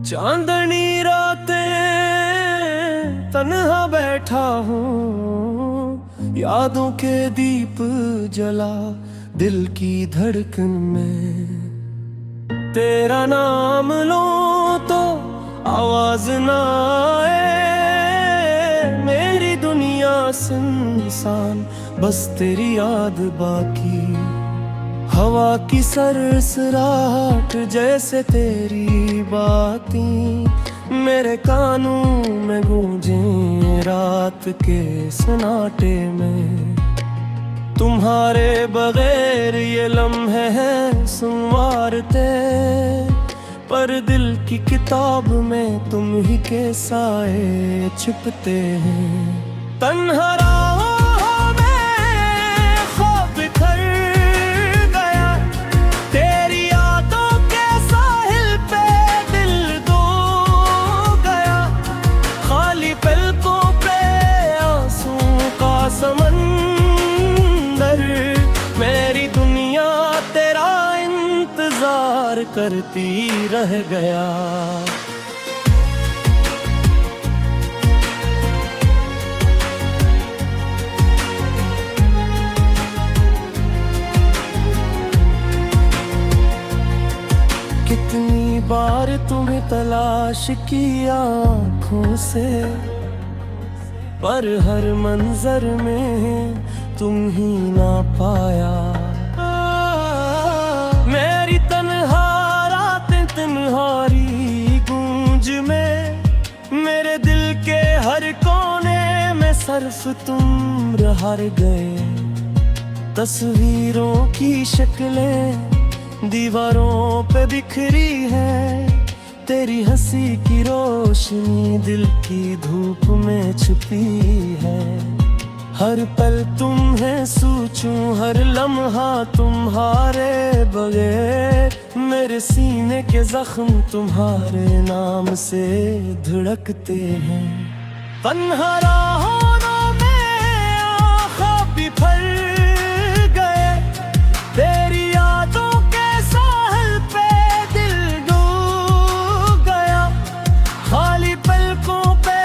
चांदनी रातें तन्हा बैठा हूँ, यादों के दीप जला दिल की धड़कन में। तेरा नाम लो तो आवाज ना आए, मेरी दुनिया सुनसान बस तेरी याद बाकी। हवा की सरसराहट जैसे तेरी बातें मेरे कानों में गूंजे रात के सन्नाटे में। तुम्हारे बगैर ये लम्हे हैं संवारते, पर दिल की किताब में तुम ही के साए छिपते हैं। तन्हा राहों में ख्वाब बिखर गया, तेरी यादों के साहिल पे दिल डो गया। खाली पलकों पे आंसुओं का समंदर, मेरी दुनिया तेरा इंतजार करती रह गया। कितनी बार तुम्हें तलाश की आँखों से, पर हर मंजर में तुम ही ना पाया। मेरी तन्हा रातें तुम्हारी गूंज में, मेरे दिल के हर कोने में सिर्फ तुम रह गए। तस्वीरों की शक्लें दीवारों पे बिखरी है, तेरी हंसी की रोशनी दिल की धूप में छुपी है। हर पल तुम्हें सोचूं, हर लम्हा तुम्हारे बगैर, मेरे सीने के जख्म तुम्हारे नाम से धड़कते हैं। तन्हा राहों में ख्वाब बिखर गए, तेरी यादों के साहिल पे दिल डूब गया। खाली पलकों पे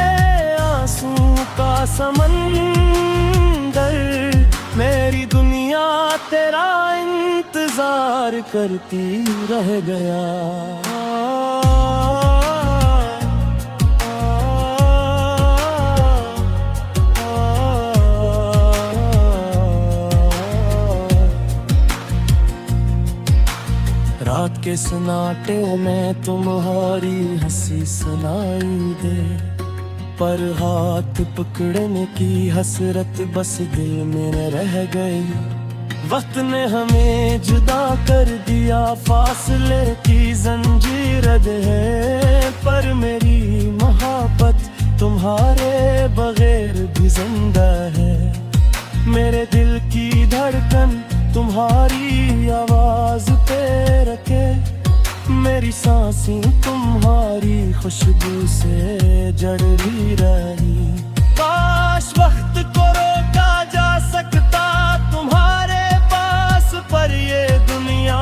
आंसू का समंदर, मेरी दुनिया तेरा इंतजार करती रह गया। रात के सन्नाटे में तुम्हारी हंसी सुनाई दे, पर हाथ पकड़ने की हसरत बस दिल में रह गई। वक्त ने हमें जुदा कर दिया, फासले की जंजीर है, पर मेरी मोहब्बत तुम्हारे बगैर भी जिंदा है। मेरे दिल की धड़कन तुम्हारी आवाज पे रखे, मेरी सांसें तुम्हारी खुशबू से जड़ी रही। काश वक्त को रोका जा सकता तुम्हारे पास, पर ये दुनिया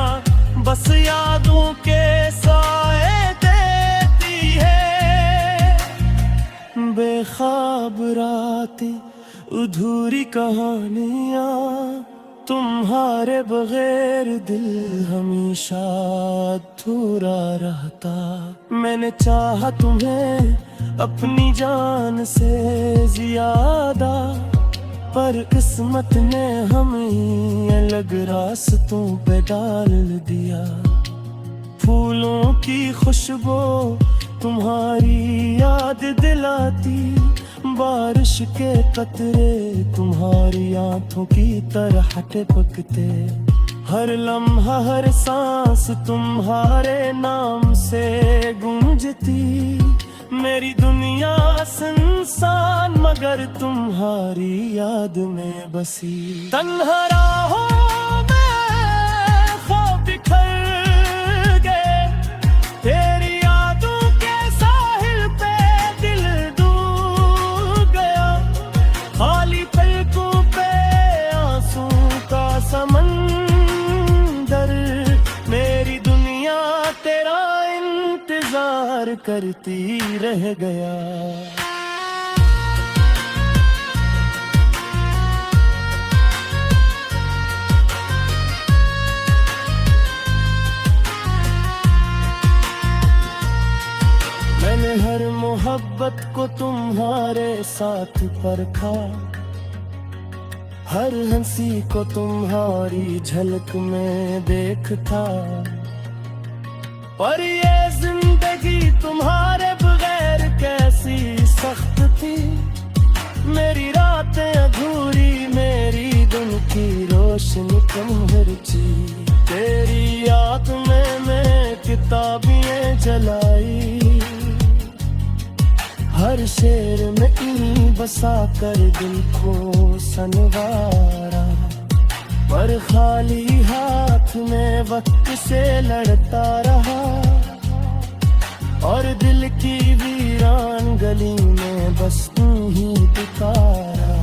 बस यादों के साए देती है। बेख्वाब रातें, अधूरी कहानियाँ, तुम्हारे बगैर दिल हमेशा अधूरा रहता। मैंने चाहा तुम्हें अपनी जान से ज्यादा, पर किस्मत ने हमें अलग रास्तों पे डाल दिया। फूलों की खुशबू तुम्हारी याद दिलाती, बारिश के कतरे तुम्हारी आंखों की तरह टपकते। हर लम्हा हर सांस तुम्हारे नाम से गूंजती, मेरी दुनिया सुनसान मगर तुम्हारी याद में बसी। तन्हा राहों में ख्वाब बिखर गए, तेरी यादों के साहिल पे दिल करती रह गया। मैंने हर मोहब्बत को तुम्हारे साथ परखा, हर हंसी को तुम्हारी झलक में देखता, पर ये जिंदगी तुम्हारे बगैर कैसी सख्त थी। मेरी रातें अधूरी, मेरी दिन की रोशनी कम हरची। तेरी याद में मैं किताबें जलाई, हर शेर में इल्म बसा कर दिल को संवारा, पर खाली हाथ में वक्त से लड़ता रहा, और दिल की वीरान गली में बस तू ही पुकारा।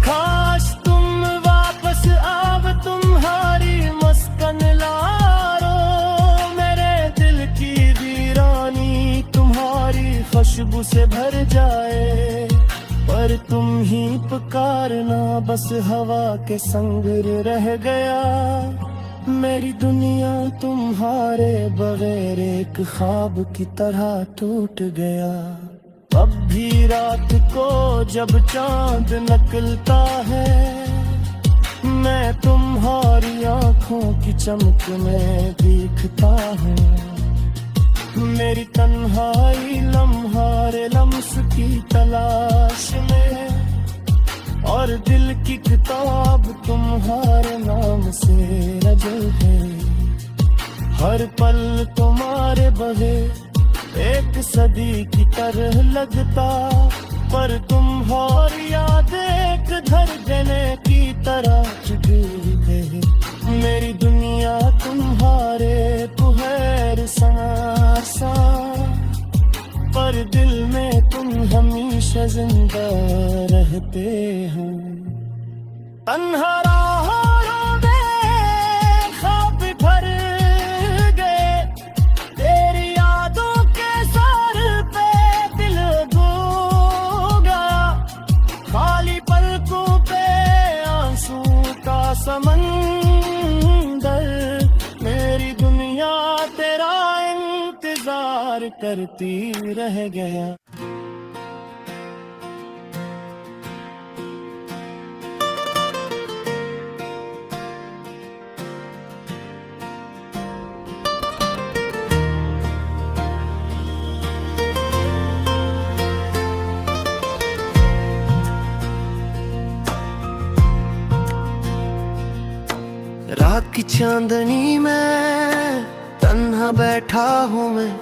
काश तुम वापस आव, तुम्हारी मस्कन लारो, मेरे दिल की वीरानी तुम्हारी खुशबू से भर जाए, पर तुम ही पुकारना बस हवा के संग रह गया। मेरी दुनिया तुम्हारे बगैर एक ख्वाब की तरह टूट गया। अब भी रात को जब चांद निकलता है, मैं तुम्हारी आंखों की चमक में दिखता हूँ। मेरी तन्हाई लम्हारे लम्स की तलाश में, और दिल की किताब तुम्हारे नाम से रजल है। हर पल तुम्हारे बगैर एक सदी की तरह लगता, पर तुम्हारी याद एक धड़कने की तरह जुड़ी है। मेरी दुनिया तुम्हारे पुहर सा, पर दिल में तुम हमेशा जिंदा रहते हो। तन्हा राहों में ख्वाब भर गए, तेरी यादों के सर पे दिल डूब गया। खाली पलकों पे आंसू का समंदर, मेरी दुनिया तेरा इंतजार करती रह गया। रात की चांदनी में तन्हा बैठा हूँ मैं,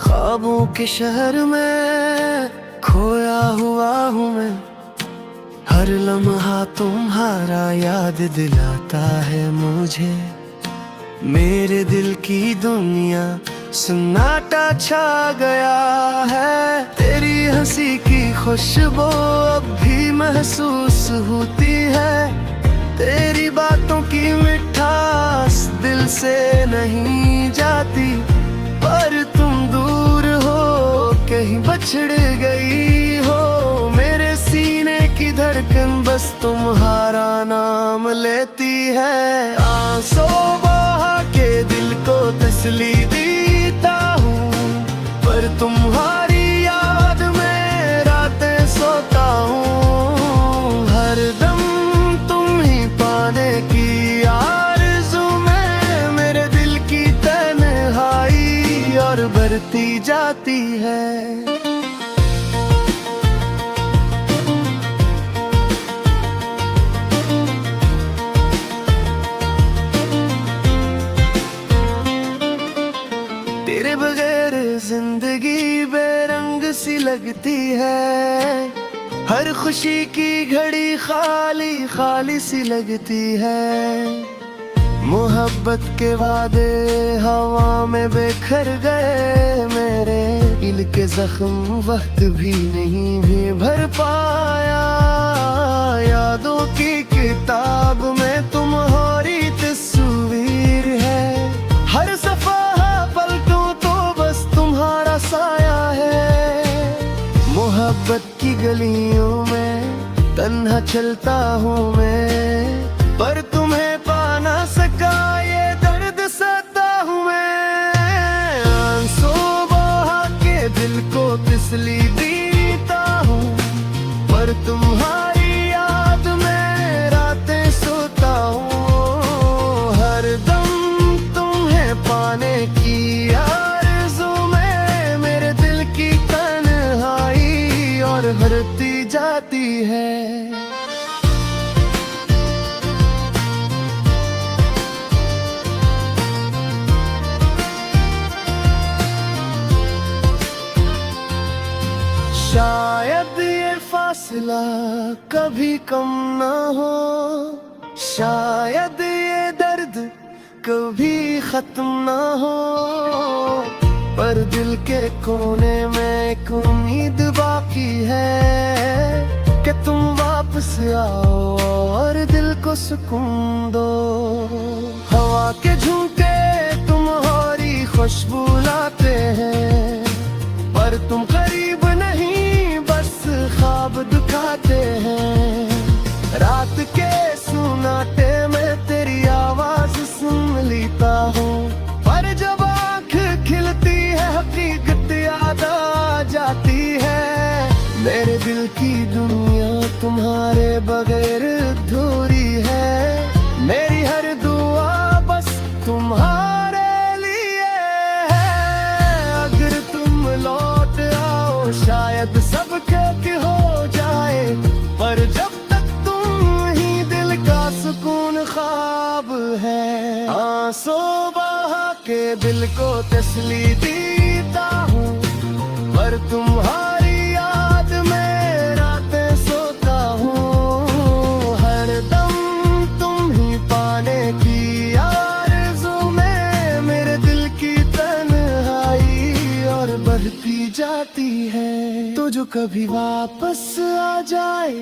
ख्वाबों के शहर में खोया हुआ हूँ मैं। हर लम्हा तुम्हारा याद दिलाता है मुझे, मेरे दिल की दुनिया सन्नाटा छा गया है। तेरी हंसी की खुशबू अब भी महसूस होती है, तेरी बातों की मिठास दिल से नहीं जाती, पर तुम दूर हो कहीं बछड़ गई हो। मेरे सीने की धड़कन बस तुम्हारा नाम लेती है। आंसू बहा के दिल को तसल्ली देता हूँ, पर तुम्हारी याद में रातें सोता हूँ। हर दम की आरज़ू में मेरे दिल की तन्हाई और बढ़ती जाती है। तेरे बगैर जिंदगी बेरंग सी लगती है, हर खुशी की घड़ी खाली खाली सी लगती है। मोहब्बत के वादे हवा में बिखर गए, मेरे दिल के जख्म वक्त भी नहीं भी भर पाया। यादों की किताब में तुम्हारी तस्वीर है, हर सफा पलटूं तो बस तुम्हारा साया गलियों में तन्हा चलता हूँ मैं, पर तुम्हें पा ना सका ये दर्द सता हूँ मैं। आंसू बहा के दिल को तसल्ली देता हूँ, पर तुम्हारी याद में रातें सोता हूँ। हर दम तुम्हें पाने की आरज़ू में मेरे दिल की तन्हाई और भरती जाती है। शायद ये फासला कभी कम ना हो, शायद ये दर्द कभी खत्म ना हो, पर दिल के कोने में एक उम्मीद बाकी है कि तुम वापस आओ और दिल को सुकून दो। हवा के झोंके तुम्हारी खुशबू लाते हैं, पर तुम करीब नहीं बस ख्वाब दिखाते हैं। रात के सुनाटे में तेरी आवाज सुन लेता हूँ, पर जब आँख खिलती है हकीकत याद आ जाती है। मेरे दिल की दुनिया तुम्हारे बगैर अधूरी है, मेरी हर दुआ बस तुम्हारे लिए है। अगर तुम लौट आओ शायद सब ठीक हो जाए, पर जब तक तुम ही दिल का सुकून ख्वाब है। आंसू बहा के दिल को तसल्ली देता हूँ, पर तुम्हारी याद में रातें सोता हूँ। हर दम तुम ही पाने की आरज़ू में मेरे दिल की तन्हाई और बढ़ती जाती है। तो जो कभी वापस आ जाए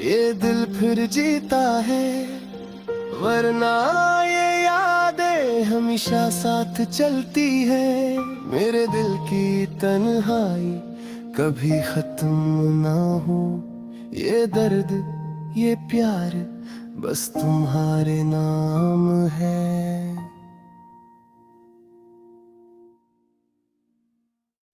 ये दिल फिर जीता है, वरना ये यादें हमेशा साथ चलती है। मेरे दिल की तन्हाई कभी खत्म ना हो, ये दर्द ये प्यार बस तुम्हारे नाम है।